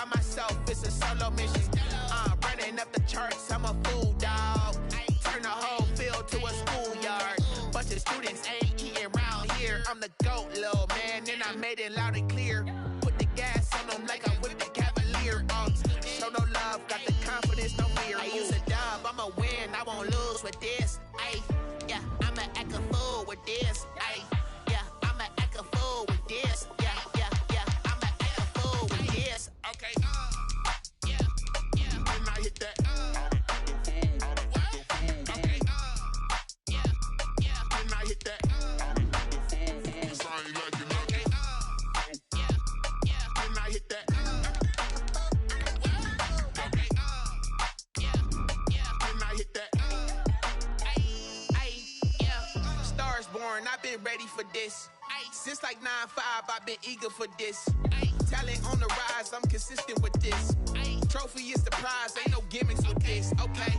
by myself, it's a solo mission. Running up the charts, I'm a fool, dog. Turn the whole field to a schoolyard. Bunch of students ain't eating round here. I'm the GOAT, little man, and I made it loud and clear. Put the gas on them like I whipped the Cavalier. Show no love, got the confidence, no fear. I use a dub, I'ma win, I won't lose with this. Ay, yeah, I'ma act a fool with this. Ay, yeah, I'ma act a fool with this. Yeah, yeah, yeah, I'ma act a fool with this. Okay, yeah, yeah, and I hit that. Okay, yeah, yeah, and I hit that. Okay, yeah, yeah, and I hit that. I've been ready for this. Since like 9-5, I've been eager for this. Talent on the rise, I'm consistent with this. Trophy is the prize, ain't no gimmicks with this. Okay,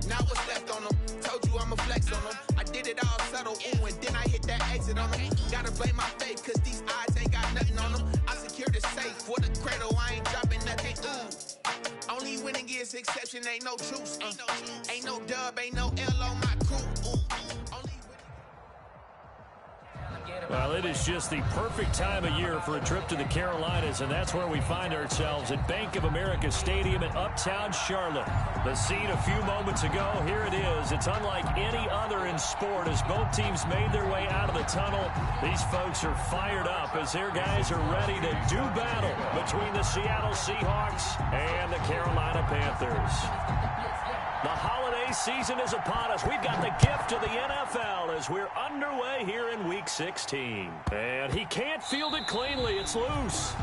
now what's left on them? Told you I'ma flex on them. I did it all subtle, ooh, and then I hit that exit on them. Gotta blame my faith, cause these odds ain't got nothing on them. I secured the safe for the cradle, I ain't dropping nothing, ooh. Only winning is exception, ain't no truce. Ain't no dub, ain't no L on my crew, ooh. Well, it is just the perfect time of year for a trip to the Carolinas, and that's where we find ourselves at Bank of America Stadium in Uptown Charlotte. The scene a few moments ago, here it is. It's unlike any other in sport as both teams made their way out of the tunnel. These folks are fired up as their guys are ready to do battle between the Seattle Seahawks and the Carolina Panthers. The holiday season is upon us. We've got the gift of the NFL as we're underway here in Week 16. And he can't field it cleanly. It's loose.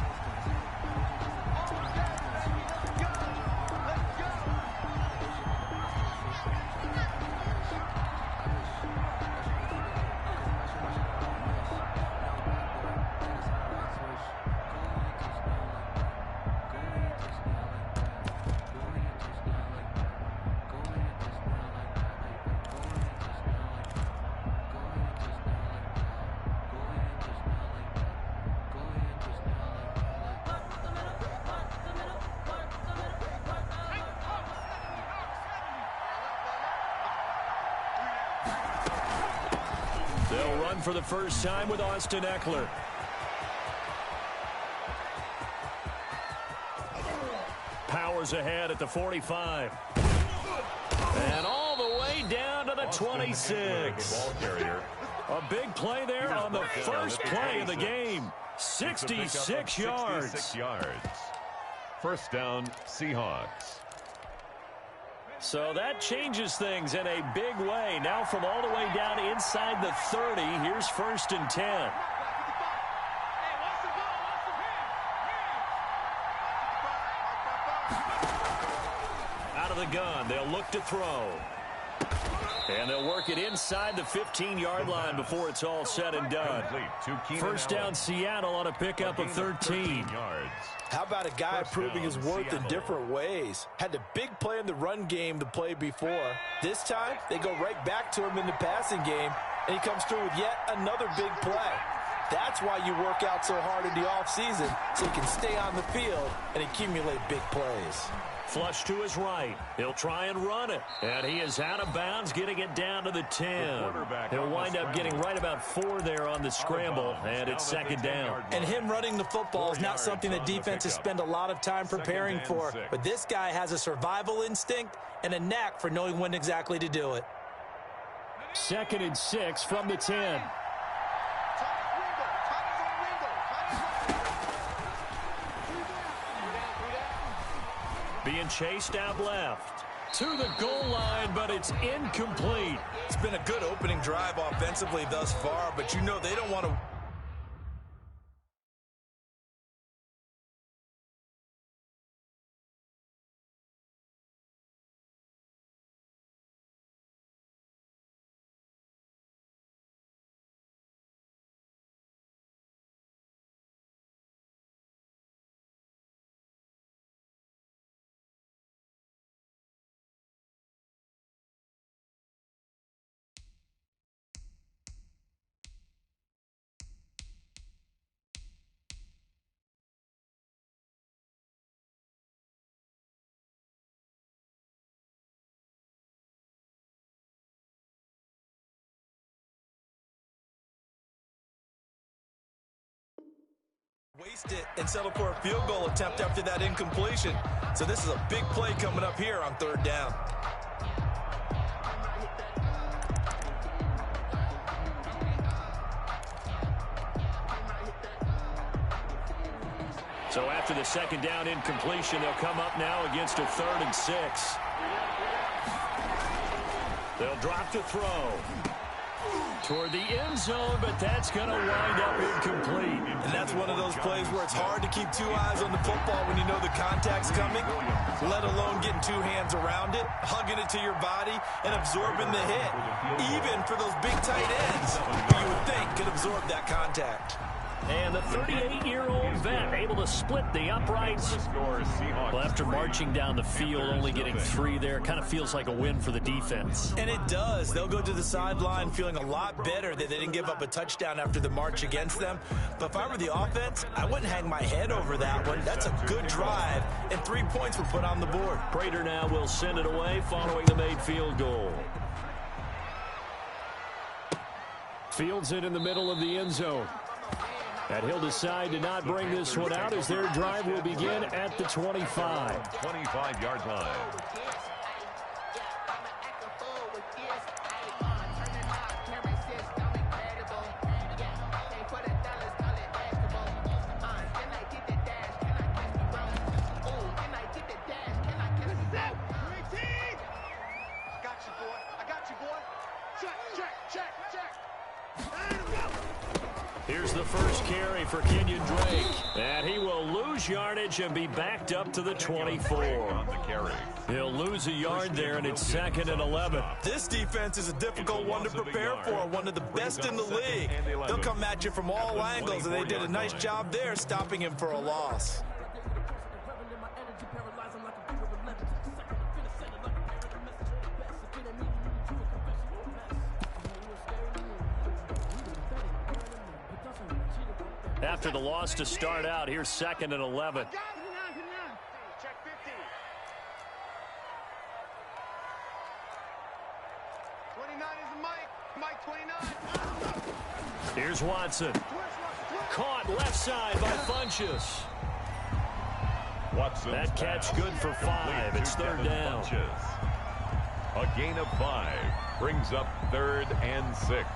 They'll run for the first time with Austin Eckler. Powers ahead at the 45. And all the way down to the 26. A big play there on the first play of the game. 66 yards. First down, Seahawks. So that changes things in a big way. Now from all the way down inside the 30, here's 1st and 10. Out of the gun, they'll look to throw. And they'll work it inside the 15-yard line before it's all said and done. First down, Seattle on a pickup of 13. How about a guy proving his worth in different ways? Had a big play in the run game to play before. This time, they go right back to him in the passing game, and he comes through with yet another big play. That's why you work out so hard in the offseason, so you can stay on the field and accumulate big plays. Flush to his right. He'll try and run it. And he is out of bounds, getting it down to the 10. He'll wind up getting right about 4 there on the scramble, and it's 2nd down. And him running the football is not something that defenses spend a lot of time preparing for. But this guy has a survival instinct and a knack for knowing when exactly to do it. 2nd and 6 from the 10. Being chased out left. To the goal line, but it's incomplete. It's been a good opening drive offensively thus far, but you know they don't want to... waste it and settle for a field goal attempt after that incompletion. So this is a big play coming up here on 3rd down. So after the 2nd down incompletion, they'll come up now against a 3rd and 6. They'll drop to throw toward the end zone, but that's going to wind up incomplete. And that's one of those plays where it's hard to keep 2 eyes on the football when you know the contact's coming, let alone getting 2 hands around it, hugging it to your body, and absorbing the hit, even for those big tight ends who you would think could absorb that contact. And the 38-year-old vet able to split the uprights. Well, after marching down the field, only getting 3 there, kind of feels like a win for the defense. And it does. They'll go to the sideline feeling a lot better that they didn't give up a touchdown after the march against them. But if I were the offense, I wouldn't hang my head over that one. That's a good drive, and 3 points were put on the board. Prater now will send it away following the made field goal. Fields it in the middle of the end zone. And he'll decide to not bring this one out as their drive will begin at the 25. 25-yard line. Here's the first carry for Kenyon Drake. And he will lose yardage and be backed up to the 24. He'll lose a yard there, and it's 2nd and 11. This defense is a difficult one to prepare for, one of the best in the league. They'll come at you from all angles, and they did a nice job there stopping him for a loss. After the loss to start out, here's 2nd and 11. Check 50. 29 is the Mike 29. Here's Watson. Caught left side by Funchess. That catch good for 5. It's 3rd down. A gain of 5 brings up 3rd and 6.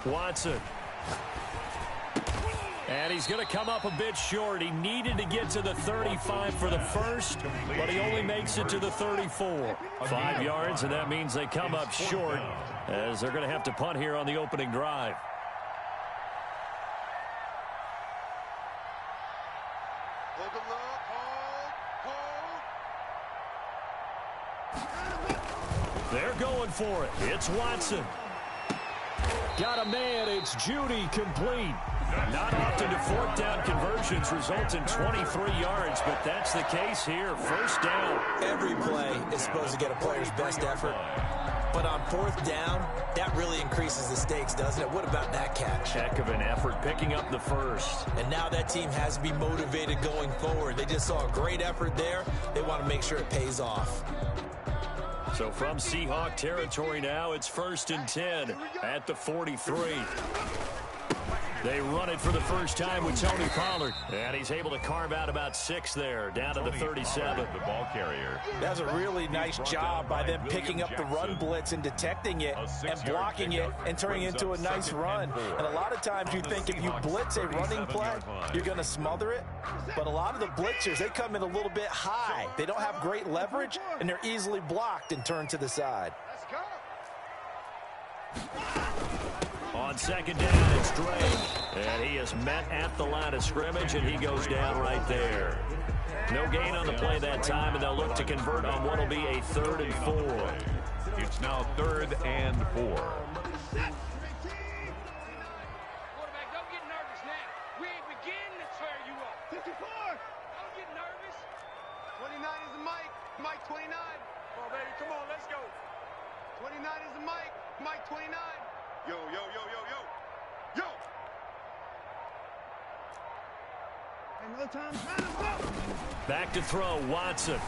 Watson. And he's going to come up a bit short. He needed to get to the 35 for the first, but he only makes it to the 34. 5 yards, and that means they come up short as they're going to have to punt here on the opening drive. They're going for it. It's Watson. Got a man. It's Judy complete. Not often do 4th down conversions result in 23 yards, but that's the case here. 1st down. Every play is supposed to get a player's best effort. But on 4th down, that really increases the stakes, doesn't it? What about that catch? Heck of an effort picking up the first. And now that team has to be motivated going forward. They just saw a great effort there. They want to make sure it pays off. So from Seahawk territory now, it's 1st and 10 at the 43. They run it for the first time with Tony Pollard. And he's able to carve out about 6 there, down to the 37. The ball carrier. That's a really nice job by them picking up the run blitz and detecting it and blocking it and turning it into a nice run. And a lot of times you think if you blitz a running play, you're going to smother it. But a lot of the blitzers, they come in a little bit high. They don't have great leverage, and they're easily blocked and turned to the side. Let's go. On 2nd down, it's Drake. And he is met at the line of scrimmage, and he goes down right there. No gain on the play that time, and they'll look to convert on what will be a 3rd and 4. It's now 3rd and 4. Quarterback, don't get nervous now. We ain't beginning to tear you up. 54. Don't get nervous. 29 is the Mike. Mike 29. Come on, baby. Come on, let's go. 29 is the Mike. Mike 29. Yo, yo, yo, yo, yo. Yo. Another time. Back to throw, Watson.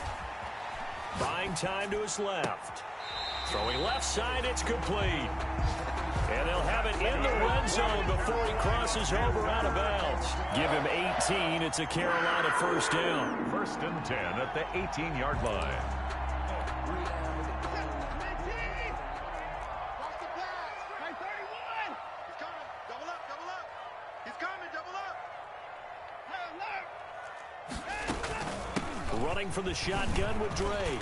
Buying time to his left. Throwing left side, it's complete. And they'll have it in the red zone before he crosses over out of bounds. Give him 18. It's a Carolina first down. 1st and 10 at the 18-yard line. Running from the shotgun with Drake.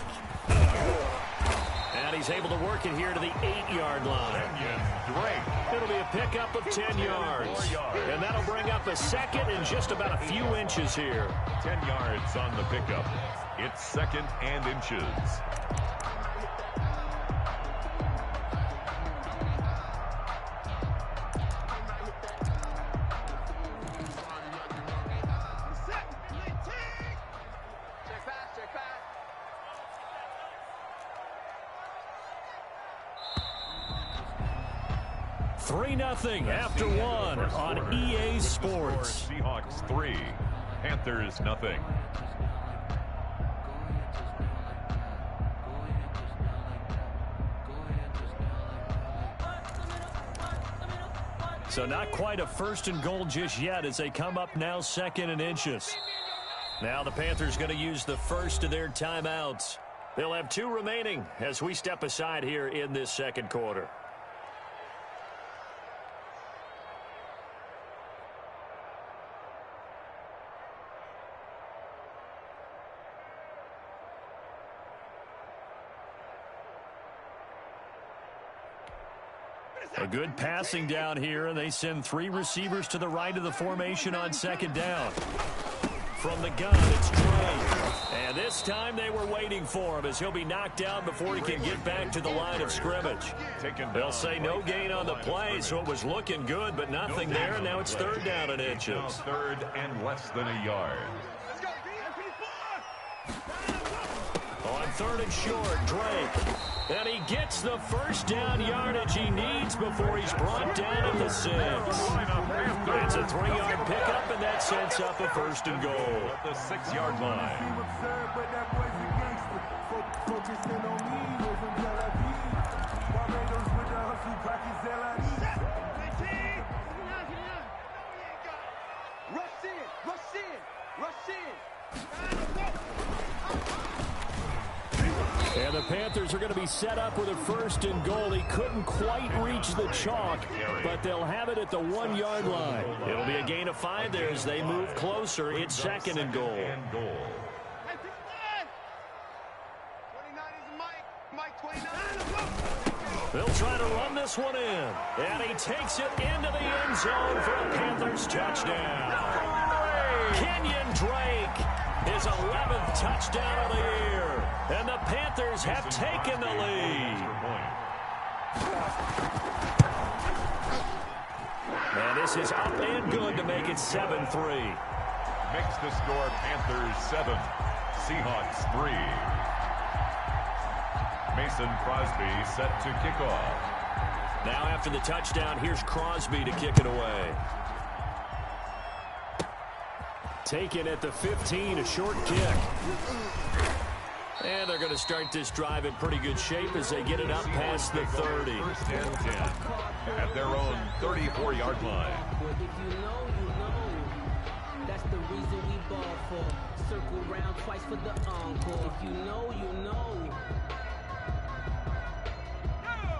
And he's able to work it here to the 8-yard line. Drake. It'll be a pickup of 10 yards. And that'll bring up a second and just about a few inches here. 10 yards on the pickup. It's 2nd and inches. Nothing after one on EA Sports. Seahawks 3, Panthers nothing. So not quite a 1st and goal just yet as they come up now 2nd and inches. Now the Panthers going to use the first of their timeouts. They'll have 2 remaining as we step aside here in this 2nd quarter. A good passing down here, and they send 3 receivers to the right of the formation on 2nd down. From the gun, it's Drake. And this time they were waiting for him as he'll be knocked down before he can get back to the line of scrimmage. They'll say no gain on the play, so it was looking good, but nothing there. Now it's 3rd down and inches. 3rd and less than a yard. On 3rd and short, Drake. And he gets the first down yardage he needs before he's brought down at the 6. It's a 3-yard pickup, and that sets up a 1st and goal. At the 6-yard line. Rush in, rush in, rush in. And the Panthers are going to be set up with a 1st and goal. He couldn't quite reach the chalk, but they'll have it at the 1-yard line. It'll be a gain of 5 there as they move closer. It's 2nd and goal. They'll try to run this one in. And he takes it into the end zone for a Panthers touchdown. Kenyon Drake, his 11th touchdown of the year. And the Panthers have taken the lead. And this is up and good to make it 7-3. Makes the score Panthers 7, Seahawks 3. Mason Crosby set to kick off. Now after the touchdown, here's Crosby to kick it away. Taken at the 15, a short kick. And they're going to start this drive in pretty good shape as they get it up past the 30. 1st and 10 at their own 34-yard line. If you know, you know. That's the reason we ball for. Circle round twice for the encore. If you know, you know.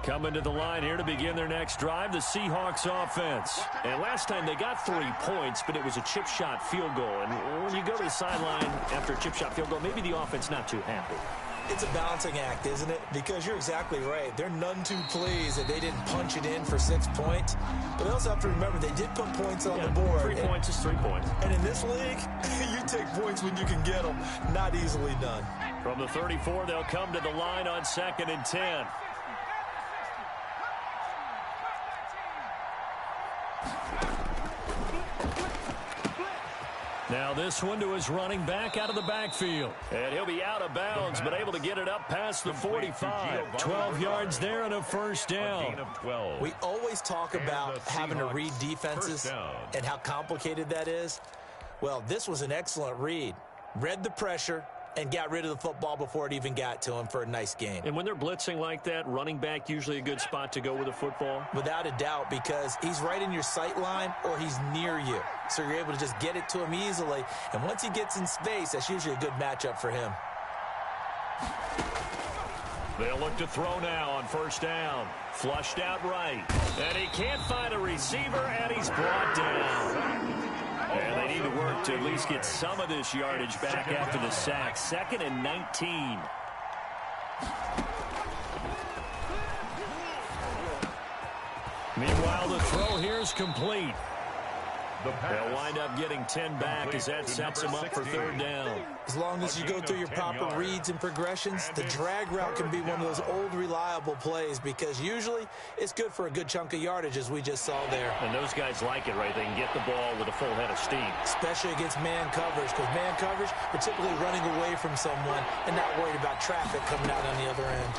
Coming to the line here to begin their next drive, the Seahawks offense. And last time they got 3 points, but it was a chip shot field goal. And when you go to the sideline after a chip shot field goal, maybe the offense not too happy. It's a balancing act, isn't it? Because you're exactly right. They're none too pleased that they didn't punch it in for 6 points. But they also have to remember they did put points on the board. 3 points is 3 points. And in this league, you take points when you can get them. Not easily done. From the 34, they'll come to the line on 2nd and 10. Now this one to his running back out of the backfield. And he'll be out of bounds, but able to get it up past the 45. 12 yards there and a first down. We always talk about having to read defenses and how complicated that is. Well, this was an excellent read. Read the pressure and got rid of the football before it even got to him for a nice game. And when they're blitzing like that, running back usually a good spot to go with a football? Without a doubt, because he's right in your sight line or he's near you. So you're able to just get it to him easily. And once he gets in space, that's usually a good matchup for him. They'll look to throw now on first down. Flushed out right. And he can't find a receiver, and he's brought down. And they need to work to at least get some of this yardage back after the sack. 2nd and 19. Meanwhile, the throw here is complete. They'll wind up getting 10 back as that sets them up for 3rd down. As long as you go through your proper reads and progressions, the drag route can be one of those old reliable plays because usually it's good for a good chunk of yardage as we just saw there. And those guys like it, right? They can get the ball with a full head of steam. Especially against man coverage because man coverage, we're typically running away from someone and not worried about traffic coming out on the other end.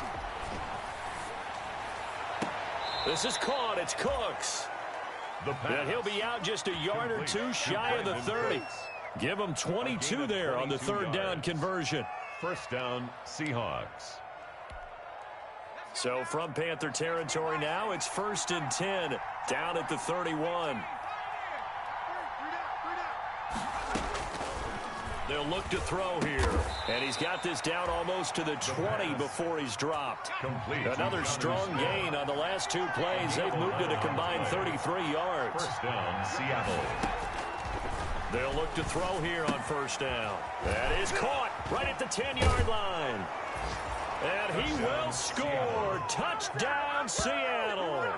This is caught. It's Cooks. And he'll be out just a yard or two shy of the 30. Give him 22 there on the 3rd down conversion. First down, Seahawks. So from Panther territory now, it's 1st and 10 down at the 31. They'll look to throw here. And he's got this down almost to the 20 before he's dropped. Another strong gain on the last 2 plays. They've moved it a combined 33 yards. First down, Seattle. They'll look to throw here on first down. That is caught right at the 10-yard line. And he will score. Touchdown, Seattle.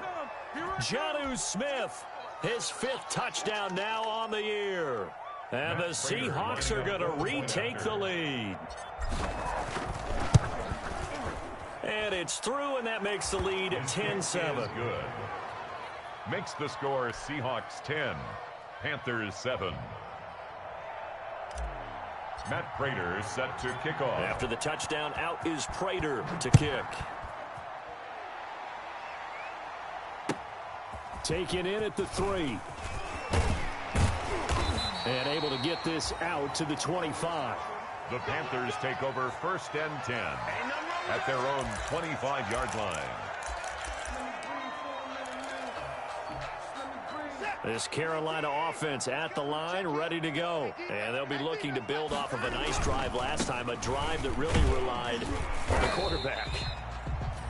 Jonnu Smith, his 5th touchdown now on the year. And the Seahawks are going to retake the lead. And it's through, and that makes the lead 10-7. Good. Makes the score Seahawks 10, Panthers 7. Matt Prater set to kick off. After the touchdown, out is Prater to kick. Taken in at the 3. And able to get this out to the 25. The Panthers take over 1st and 10 at their own 25-yard line. This Carolina offense at the line, ready to go. And they'll be looking to build off of a nice drive last time, a drive that really relied on the quarterback.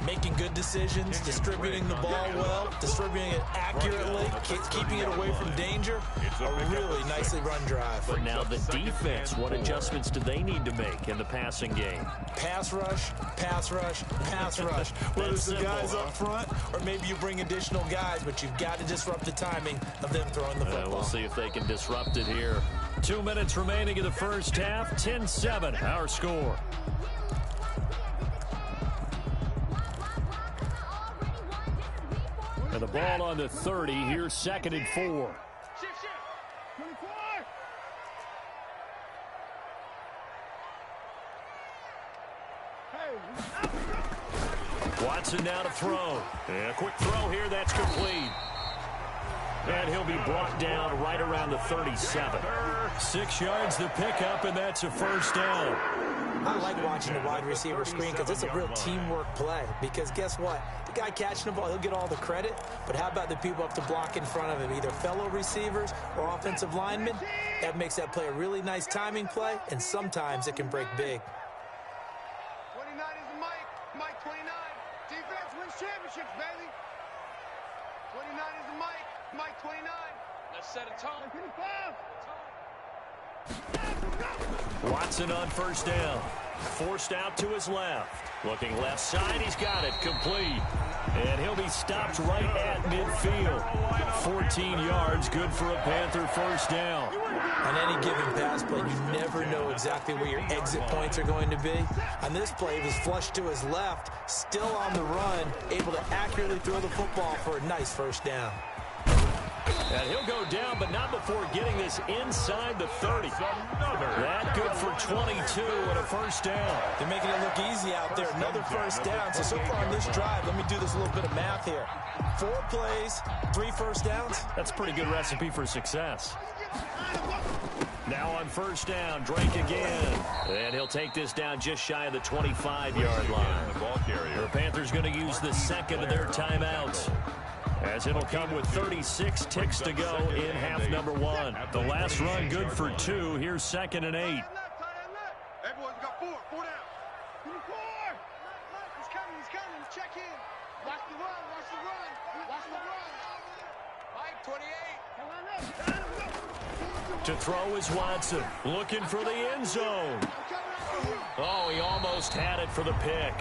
Making good decisions, distributing the ball well, distributing it accurately, keeping it away from danger. A really nicely run drive. But now the defense, what adjustments do they need to make in the passing game? Pass rush, pass rush, pass rush. Whether it's the guys up front or maybe you bring additional guys, but you've got to disrupt the timing of them throwing the football. We'll see if they can disrupt it here. 2 minutes remaining in the first half, 10-7, our score. And the ball on the 30, here's 2nd and 4. Watson now to throw. And a quick throw here, that's complete. And he'll be brought down right around the 37. 6 yards to pick up, and that's a first down. I like watching the wide receiver screen because it's a real teamwork play. Because guess what? The guy catching the ball, he'll get all the credit. But how about the people up to block in front of him, either fellow receivers or offensive linemen? That makes that play a really nice timing play, and sometimes it can break big. 29 is the Mike. Mike 29. Defense wins championships, baby. 29 is the Mike. Mike 29. Let's set a tone. Watson on first down. Forced out to his left. Looking left side, he's got it. Complete. And he'll be stopped right at midfield. 14 yards, good for a Panther first down. On any given pass play, you never know exactly where your exit points are going to be. On this play, he was flushed to his left, still on the run, able to accurately throw the football for a nice first down. And he'll go down, but not before getting this inside the 30. That good for 22 and a first down. They're making it look easy out there. Another first down. So far on this drive, let me do this little bit of math here. 4 plays, 3 first downs. That's a pretty good recipe for success. Now on first down, Drake again. And he'll take this down just shy of the 25-yard line. The Panthers going to use the second of their timeouts, as it'll come with 36 ticks to go in half number 1. The last run good for 2. Here's 2nd and 8. Hey, boys, we got 4 down. 4. He's coming. Check in. Watch the run. Watch the run. Mike, 28. Come on up. To throw is Watson, looking for the end zone. Oh, he almost had it for the pick.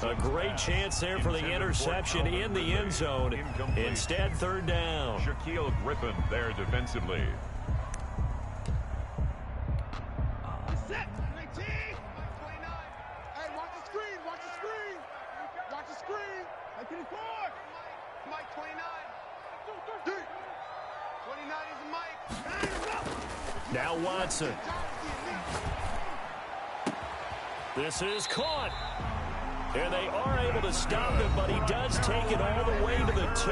A great chance there for the interception in the end zone. Instead, 3rd down. Shaquille Griffin there defensively. Set. 19. 29. Hey, watch the screen. Watch the screen. 24. Mike, 29. 29 is Mike. Now Watson. This is caught. And they are able to stop him, but he does take it all the way to the 2.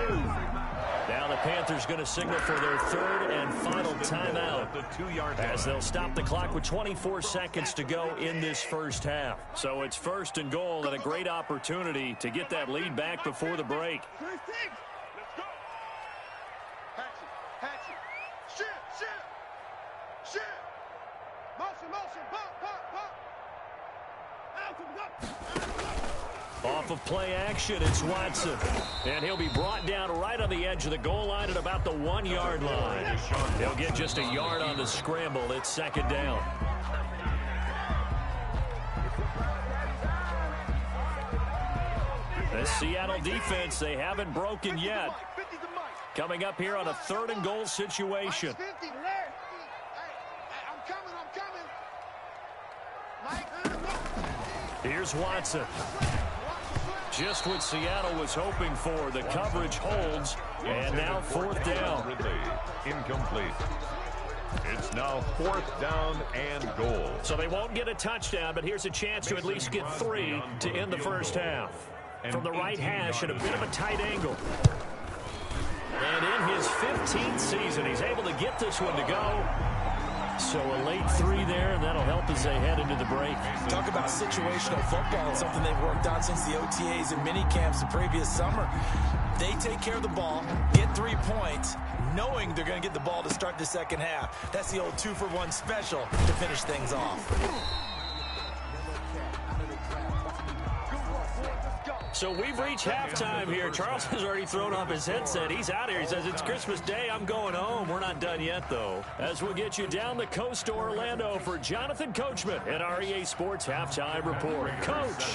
Now the Panthers going to signal for their 3rd and final timeout, as they'll stop the clock with 24 seconds to go in this first half. So it's 1st and goal, and a great opportunity to get that lead back before the break. Let's go. Hatchet. Shit. Motion. Pop. Off of play action, it's Watson. And he'll be brought down right on the edge of the goal line at about the 1-yard line. He'll get just a yard on the scramble. It's 2nd down. The Seattle defense, they haven't broken yet. Coming up here on a 3rd and goal situation. Here's Watson. Just what Seattle was hoping for. The coverage holds, and now 4th down. Incomplete. It's now 4th down and goal. So they won't get a touchdown, but here's a chance to at least get 3 to end the first half. From the right hash at a bit of a tight angle. And in his 15th season, he's able to get this one to go. So a late 3 there, and that'll help as they head into the break. Talk about situational football. It's something they've worked on since the OTAs and mini camps the previous summer. They take care of the ball, get 3 points, knowing they're going to get the ball to start the second half. That's the old 2-for-1 special to finish things off. So we've reached halftime here. Charles has already thrown off his headset. He's out here. He says, it's Christmas Day. I'm going home. We're not done yet, though. As we'll get you down the coast to Orlando for Jonathan Coachman at our EA Sports Halftime Report. Coach.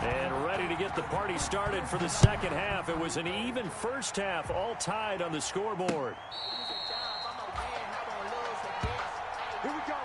And ready to get the party started for the second half. It was an even first half, all tied on the scoreboard. Here we go.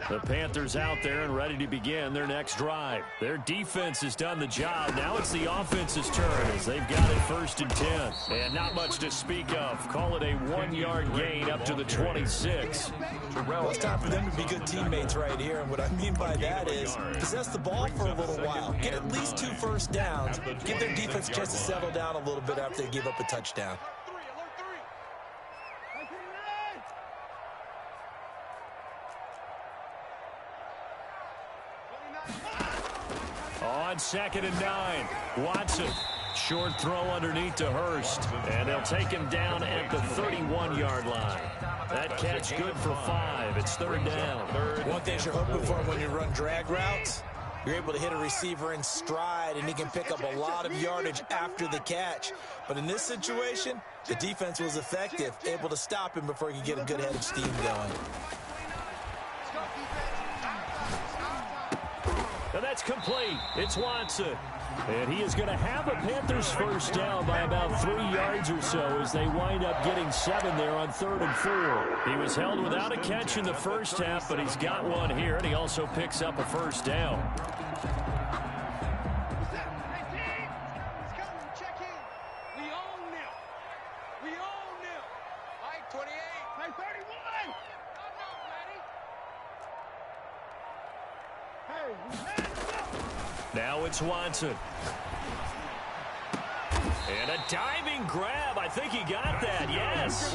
The Panthers out there and ready to begin their next drive. Their defense has done the job. Now it's the offense's turn as they've got it 1st and 10. And not much to speak of. Call it a 1-yard gain up to the 26. Well, it's time for them to be good teammates right here. And what I mean by that is possess the ball for a little while. Get at least 2 first downs. Give their defense a chance to settle down a little bit after they give up a touchdown. On 2nd and 9, Watson. Short throw underneath to Hurst. And they'll take him down at the 31-yard line. That catch good for 5. It's 3rd down. One thing you're hoping for when you run drag routes, you're able to hit a receiver in stride, and he can pick up a lot of yardage after the catch. But in this situation, the defense was effective, able to stop him before he could get a good head of steam going. that's complete. It's Watson. And he is going to have a Panthers first down by about 3 yards or so as they wind up getting 7 there on 3rd and 4. He was held without a catch in the first half, but he's got one here, and he also picks up a first down. Now it's Watson. And a diving grab. I think he got that, yes.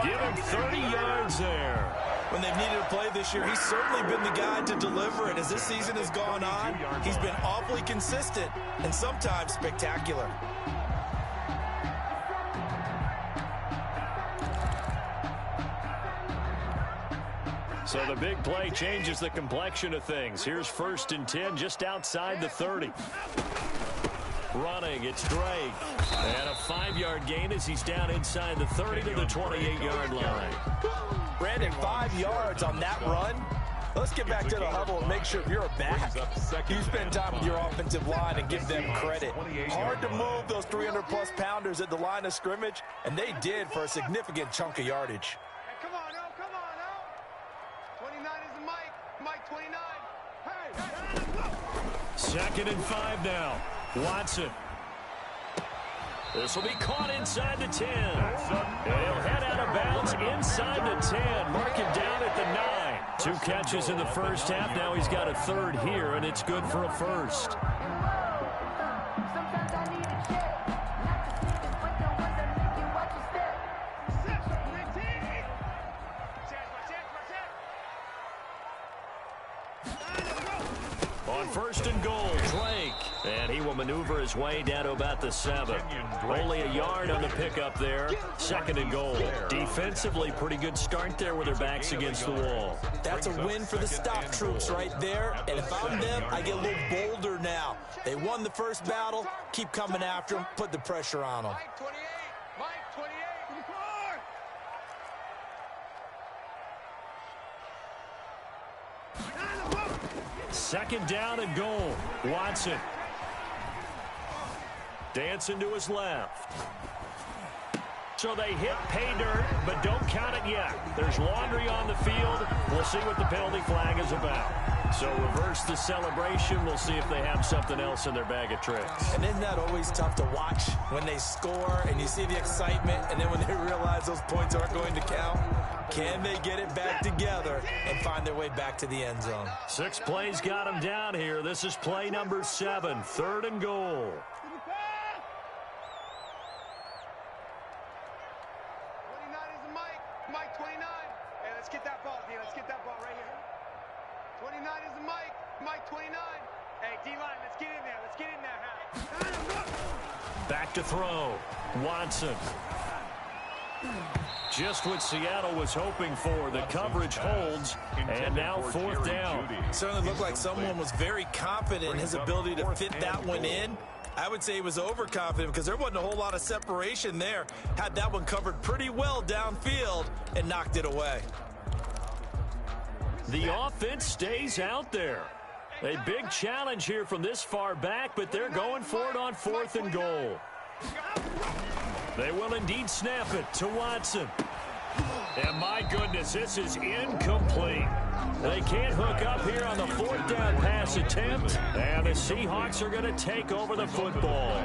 Give him 30 yards there. When they've needed a play this year, he's certainly been the guy to deliver it. As this season has gone on, he's been awfully consistent and sometimes spectacular. So the big play changes the complexion of things. Here's 1st and 10 just outside the 30. Running, it's Drake. And a 5-yard gain as he's down inside the 30 to the 28-yard line. Brandon, 5 yards on that run. Let's get back to the huddle and make sure if you're a back, you spend time with your offensive line and give them credit. Hard to move those 300-plus pounders at the line of scrimmage, and they did for a significant chunk of yardage. Come on, El. Come on, El. 29 is the Mike. Mike 29. Hey. 2nd and 5 now. Watson. This will be caught inside the 10. And he'll head out of bounds inside the 10. Mark him down at the 9. 2 catches in the first half. Now he's got a 3rd here, and it's good for a first. On 1st and goal, Drake. And he will maneuver his way down to about the 7. Only a yard on the pickup there. 2nd and goal. Defensively, pretty good start there with their backs against the wall. That's a win for the stop troops right there. And if I'm them, I get a little bolder now. They won the first battle. Keep coming after them. Put the pressure on them. Mike 28. Mike 28. To the car. 2nd down and goal. Watson. Dancing to his left. So they hit pay dirt, but don't count it yet. There's laundry on the field. We'll see what the penalty flag is about. So reverse the celebration. We'll see if they have something else in their bag of tricks. And isn't that always tough to watch when they score and you see the excitement, and then when they realize those points aren't going to count? Can they get it back together and find their way back to the end zone? 6 plays got them down here. This is play number 7, 3rd and goal. 29 is the Mike. Mike 29. Hey, let's get that ball, D. Let's get that ball right here. 29 is the Mike. Mike 29. Hey, D-line, let's get in there. Let's get in there, huh? Back to throw. Watson. Just what Seattle was hoping for. The coverage holds, and now 4th down. Certainly looked like someone was very confident in his ability to fit that one in. I would say he was overconfident because there wasn't a whole lot of separation there. Had that one covered pretty well downfield and knocked it away. The offense stays out there. A big challenge here from this far back, but they're going for it on 4th and goal. They will indeed snap it to Watson. And my goodness, this is incomplete. They can't hook up here on the 4th down pass attempt, and the Seahawks are going to take over the football.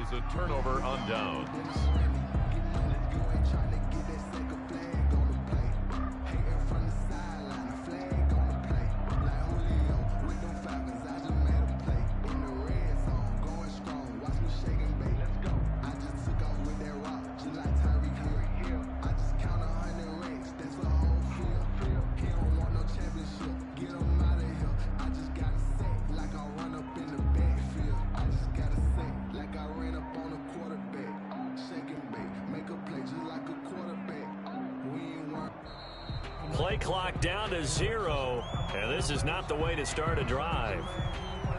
cause a turnover on downs. Play clock down to 0, and this is not the way to start a drive.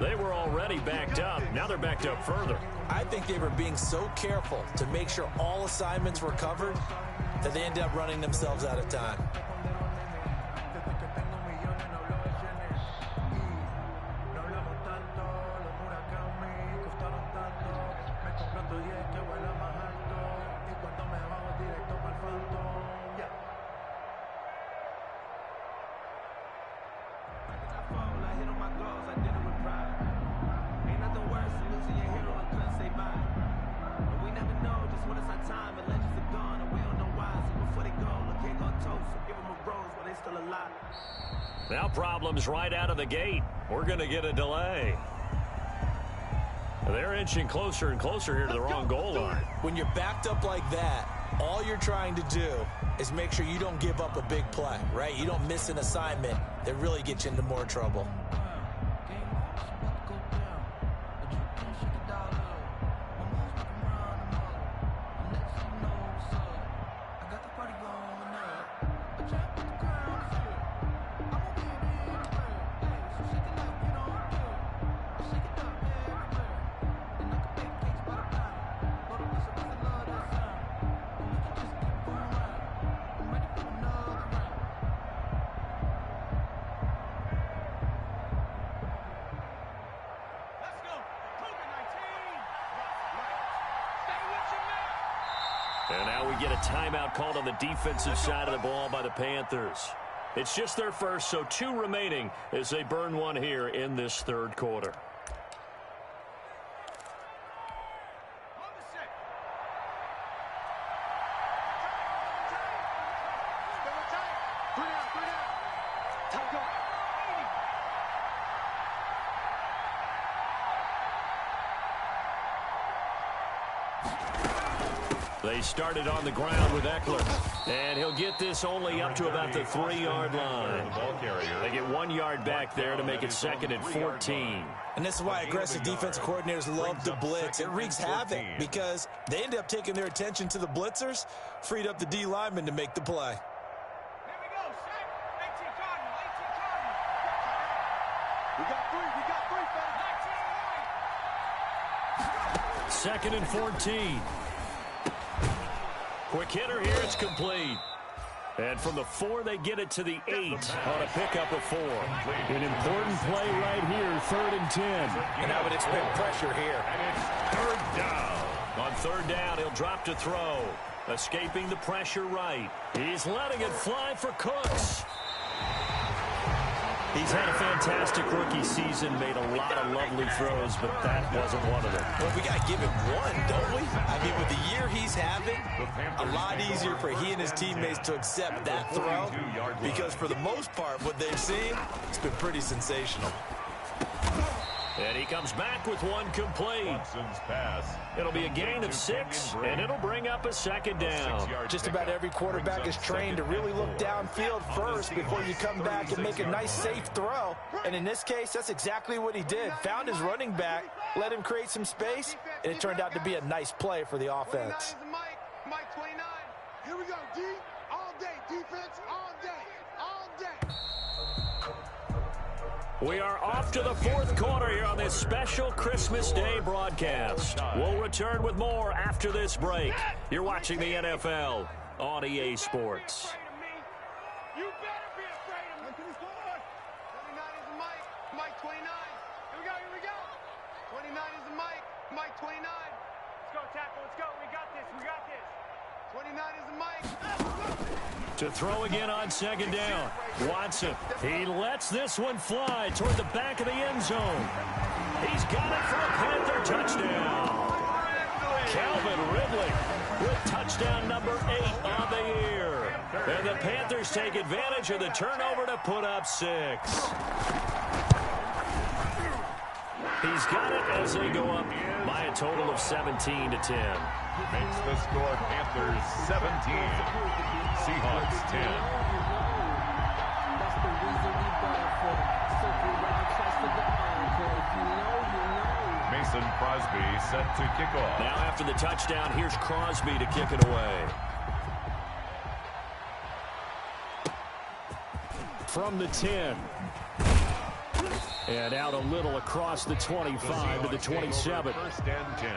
They were already backed up. Now they're backed up further. I think they were being so careful to make sure all assignments were covered that they ended up running themselves out of time. Now problems right out of the gate. We're going to get a delay. They're inching closer and closer here to the wrong goal line. When you're backed up like that, all you're trying to do is make sure you don't give up a big play, right? You don't miss an assignment that really gets you into more trouble. And now we get a timeout called on the defensive side of the ball by the Panthers. It's just their first, so 2 remaining as they burn one here in this third quarter. They started on the ground with Eckler, and he'll get this only up to about the 3-yard line. They get 1 yard back there to make it 2nd and 14. And this is why aggressive defensive coordinators love to blitz. It wreaks havoc because they end up taking their attention to the blitzers, freed up the D lineman to make the play. Second and 14. Quick hitter here, it's complete. And from the 4, they get it to the 8 on a pickup of 4. An important play right here, 3rd and 10. And I would expect pressure here. And it's 3rd down. On 3rd down, he'll drop to throw. Escaping the pressure right. He's letting it fly for Cooks. He's had a fantastic rookie season, made a lot of lovely throws, but that wasn't one of them. Well, we got to give him one, don't we? I mean, with the year he's having, a lot easier for he and his teammates to accept that throw because for the most part, what they've seen, it's been pretty sensational. And he comes back with 1 complete. Watson's pass. It'll be a gain of 6, and it'll bring up a 2nd down. Just about every quarterback is trained to really look downfield first before you come back and make a nice, safe throw. And in this case, that's exactly what he did. Found his running back, let him create some space, and it turned out to be a nice play for the offense. Mike 29. Here we go, D. All day. Defense all day. All day. We are off to the 4th quarter here on this special Christmas Day broadcast. We'll return with more after this break. You're watching the NFL on EA Sports. You better be afraid of me. 29 is the Mike. Mike 29. Here we go. 29 is the Mike. Mike 29. Let's go, tackle. Let's go. We got this. 29 is the Mike. To throw again on 2nd down. Watson, he lets this one fly toward the back of the end zone. He's got it for a Panther touchdown. Calvin Ridley with touchdown number 8 on the year. And the Panthers take advantage of the turnover to put up 6. He's got it as they go up by a total of 17-10. Makes the score Panthers 17, Seahawks 10. That's the reason we ball for. Circle round twice for the encore. If you know, you know. Mason Crosby set to kick off. Now after the touchdown, here's Crosby to kick it away. From the 10. And out a little across the 25 to the 27. First and 10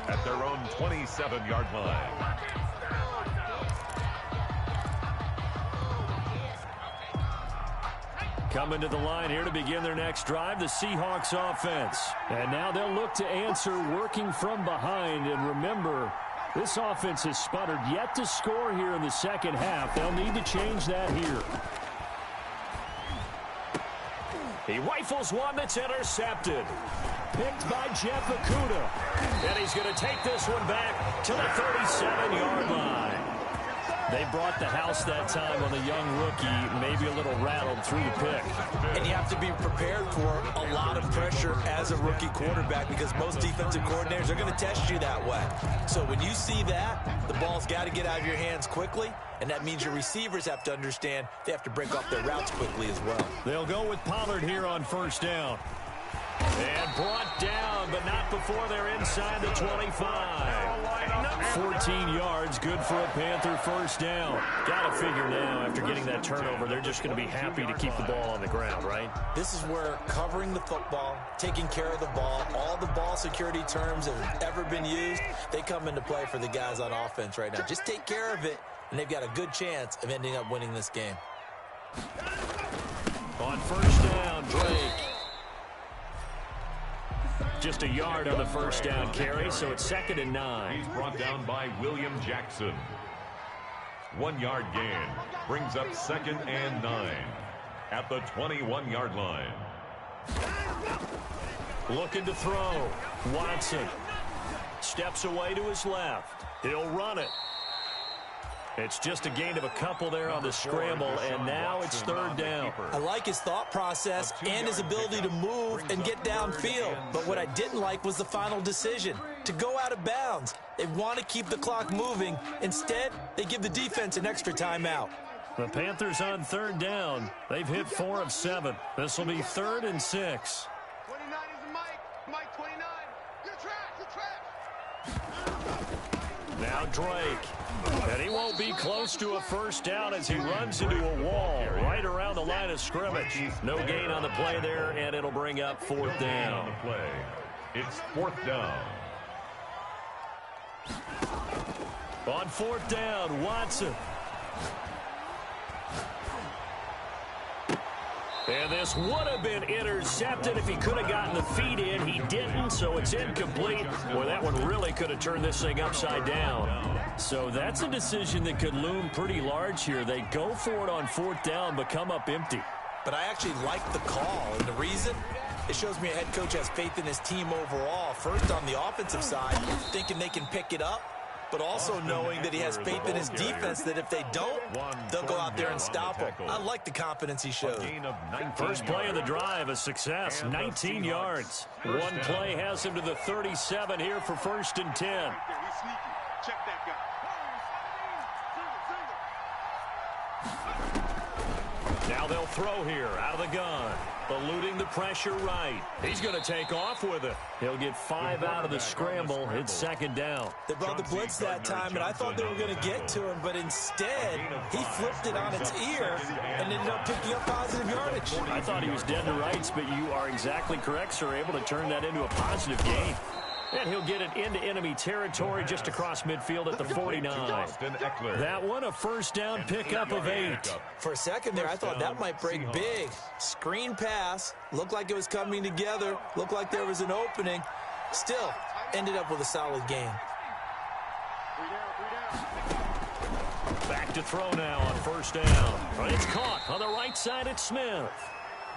at their own 27-yard line. Coming to the line here to begin their next drive, the Seahawks offense. And now they'll look to answer working from behind. And remember, this offense has sputtered yet to score here in the second half. They'll need to change that here. He rifles one that's intercepted. Picked by Jeff Okudah. And he's going to take this one back to the 37-yard line. They brought the house that time on the young rookie, maybe a little rattled through the pick. And you have to be prepared for a lot of pressure as a rookie quarterback because most defensive coordinators are going to test you that way. So when you see that, the ball's got to get out of your hands quickly, and that means your receivers have to understand they have to break off their routes quickly as well. They'll go with Pollard here on first down. And brought down, but not before they're inside the 25. 14 yards, good for a Panther first down. Got to figure now, after getting that turnover, they're just going to be happy to keep the ball on the ground, right? This is where covering the football, taking care of the ball, all the ball security terms that have ever been used, they come into play for the guys on offense right now. Just take care of it, and they've got a good chance of ending up winning this game. On first down, Drake. Just a yard on the first down carry, so it's 2nd and 9. He's brought down by William Jackson. 1-yard gain brings up 2nd and 9 at the 21-yard line. Looking to throw. Watson steps away to his left. He'll run it. It's just a gain of a couple there on the scramble, and now it's 3rd down. I like his thought process and his ability to move and get downfield. But what I didn't like was the final decision, to go out of bounds. They want to keep the clock moving. Instead, they give the defense an extra timeout. The Panthers on 3rd down. They've hit 4 of 7. This will be 3rd and 6. 29 is the Mike. Mike 29. You're trash. You're trash. Now Drake. And he won't be close to a first down as he runs into a wall right around the line of scrimmage. No gain on the play there, and it'll bring up 4th down. On the play, it's 4th down. On 4th down, Watson. And this would have been intercepted if he could have gotten the feet in. He didn't, so it's incomplete. Boy, that one really could have turned this thing upside down. So that's a decision that could loom pretty large here. They go for it on 4th down, but come up empty. But I actually like the call, and the reason? It shows me a head coach has faith in his team overall. First, on the offensive side, thinking they can pick it up, but also knowing that he has faith in his defense that if they don't, they'll go out there and stop him. I like the confidence he showed. First play of the drive, a success, 19 yards. One play has him to the 37 here for 1st and 10. He's sneaky. Check that guy. Now they'll throw here out of the gun. Eluding the pressure right. He's going to take off with it. He'll get 5 out of the scramble. It's 2nd down. They brought the blitz that time, and I thought they were going to get to him, but instead, he flipped it on its ear and ended up picking up positive yardage. I thought he was dead to rights, but you are exactly correct, sir. Able to turn that into a positive gain. And he'll get it into enemy territory just across midfield at the 49. That one, a first down pickup of 8. For a second there, I thought that might break big. Screen pass, looked like it was coming together, looked like there was an opening. Still, ended up with a solid gain. Back to throw now on first down. But it's caught on the right side. It's Smith.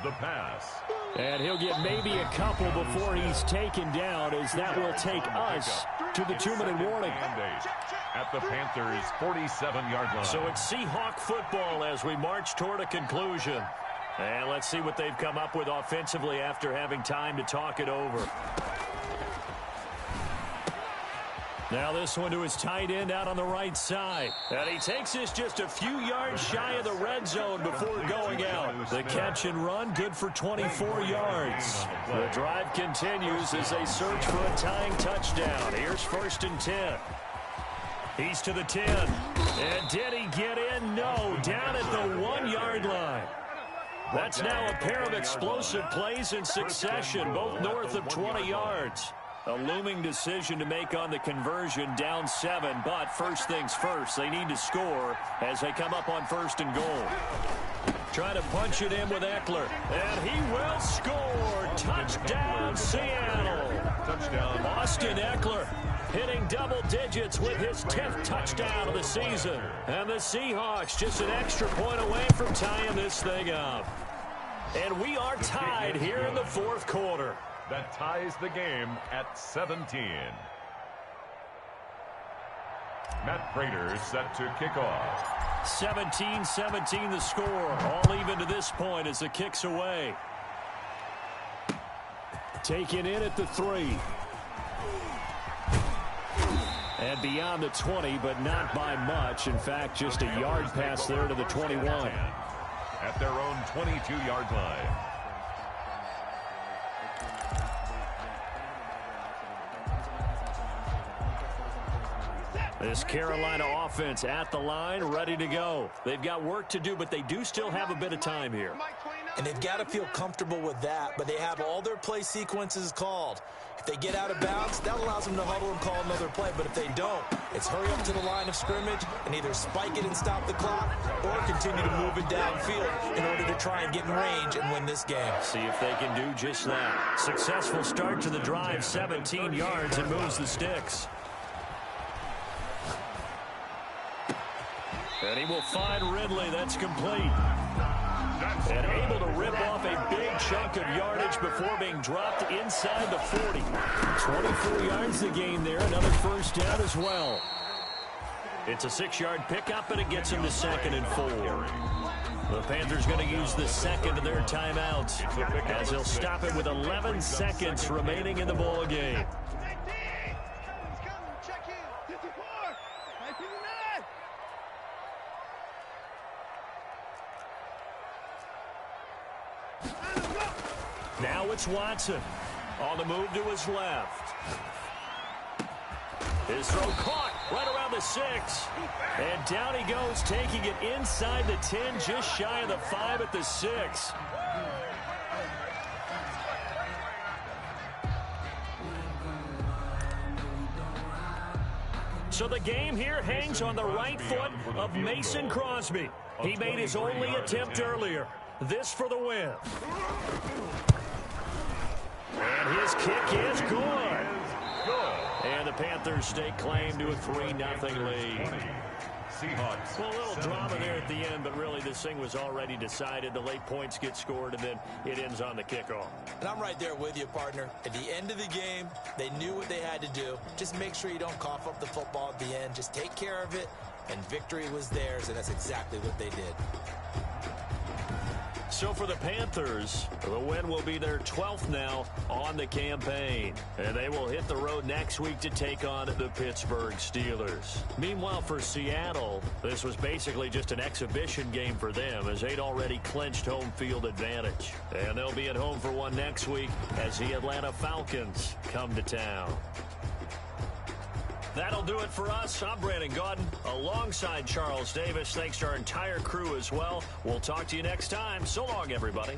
the pass. And he'll get maybe a couple before he's taken down, as that will take us to the 2-minute warning. At the Panthers' 47-yard line. So it's Seahawk football as we march toward a conclusion. And let's see what they've come up with offensively after having time to talk it over. Now this one to his tight end out on the right side. And he takes this just a few yards shy of the red zone before going out. The catch and run, good for 24 yards. The drive continues as they search for a tying touchdown. Here's 1st and 10. He's to the 10. And did he get in? No, down at the 1-yard line. That's now a pair of explosive plays in succession, both north of 20 yards. A looming decision to make on the conversion, down 7, but first things first, they need to score as they come up on 1st and goal. Trying to punch it in with Eckler, and he will score. Touchdown, Seattle. Touchdown, Austin Eckler hitting double digits with his 10th touchdown of the season. And the Seahawks just an extra point away from tying this thing up. And we are tied here in the 4th quarter. That ties the game at 17. Matt Prater set to kick off. 17-17 the score. All even to this point as the kick's away. Taken in at the 3. And beyond the 20, but not by much. In fact, just a yard pass there to the 21. At their own 22-yard line. This Carolina offense at the line, ready to go. They've got work to do, but they do still have a bit of time here. And they've got to feel comfortable with that, but they have all their play sequences called. If they get out of bounds, that allows them to huddle and call another play. But if they don't, it's hurry up to the line of scrimmage and either spike it and stop the clock or continue to move it downfield in order to try and get in range and win this game. See if they can do just that. Successful start to the drive, 17 yards, and moves the sticks. And he will find Ridley. That's complete. And able to rip off a big chunk of yardage before being dropped inside the 40. 24 yards the gain there. Another first down as well. It's a 6-yard pickup, and it gets him to 2nd and 4. The Panthers going to use the second of their timeouts as they'll stop it with 11 seconds remaining in the ball game. Now it's Watson on the move to his left. His throw caught right around the 6. And down he goes, taking it inside the 10, just shy of the 5 at the 6. So the game here hangs on the right foot of Mason Crosby. He made his only attempt earlier. This for the win. And his kick is good. And the Panthers stake claim to a 3-0 lead. Seahawks. Well, a little drama there at the end, but really this thing was already decided. The late points get scored, and then it ends on the kickoff. And I'm right there with you, partner. At the end of the game, they knew what they had to do. Just make sure you don't cough up the football at the end. Just take care of it, and victory was theirs, and that's exactly what they did. So for the Panthers, the win will be their 12th now on the campaign. And they will hit the road next week to take on the Pittsburgh Steelers. Meanwhile, for Seattle, this was basically just an exhibition game for them as they'd already clinched home field advantage. And they'll be at home for one next week as the Atlanta Falcons come to town. That'll do it for us. I'm Brandon Gaudin alongside Charles Davis. Thanks to our entire crew as well. We'll talk to you next time. So long, everybody.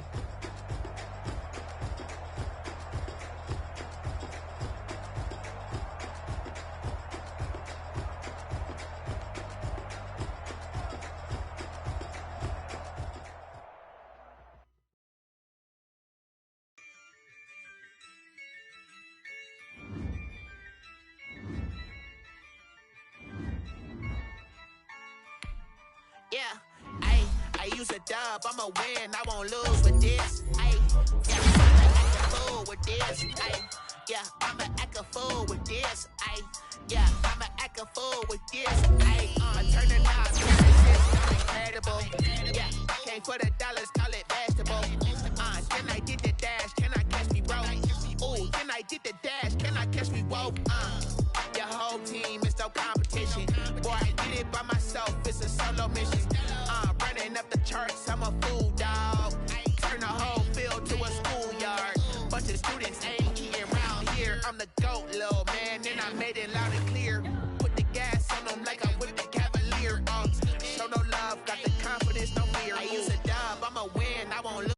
Yeah, I use a dub, I'ma win, I won't lose with this. fool with this. Yeah, I'ma act a fool with this. Yeah, I'ma act a fool with this. Turn the knob, I'm incredible. Yeah, came for the dollars, call it vegetable. Then I did the dash, can I catch me, bro? Ooh, then I did the dash, can I catch me, whoa? Your whole team is no competition. Boy, I did it by myself, it's a solo mission. Running up the charts, I'm a fool, dog. Turn the whole field to a schoolyard. Bunch of students ain't eating around here. I'm the GOAT, little man, and I made it loud and clear. Put the gas on them like I'm with the Cavalier. Show no love, got the confidence, no fear. I use a dub, I'ma win, I won't lose.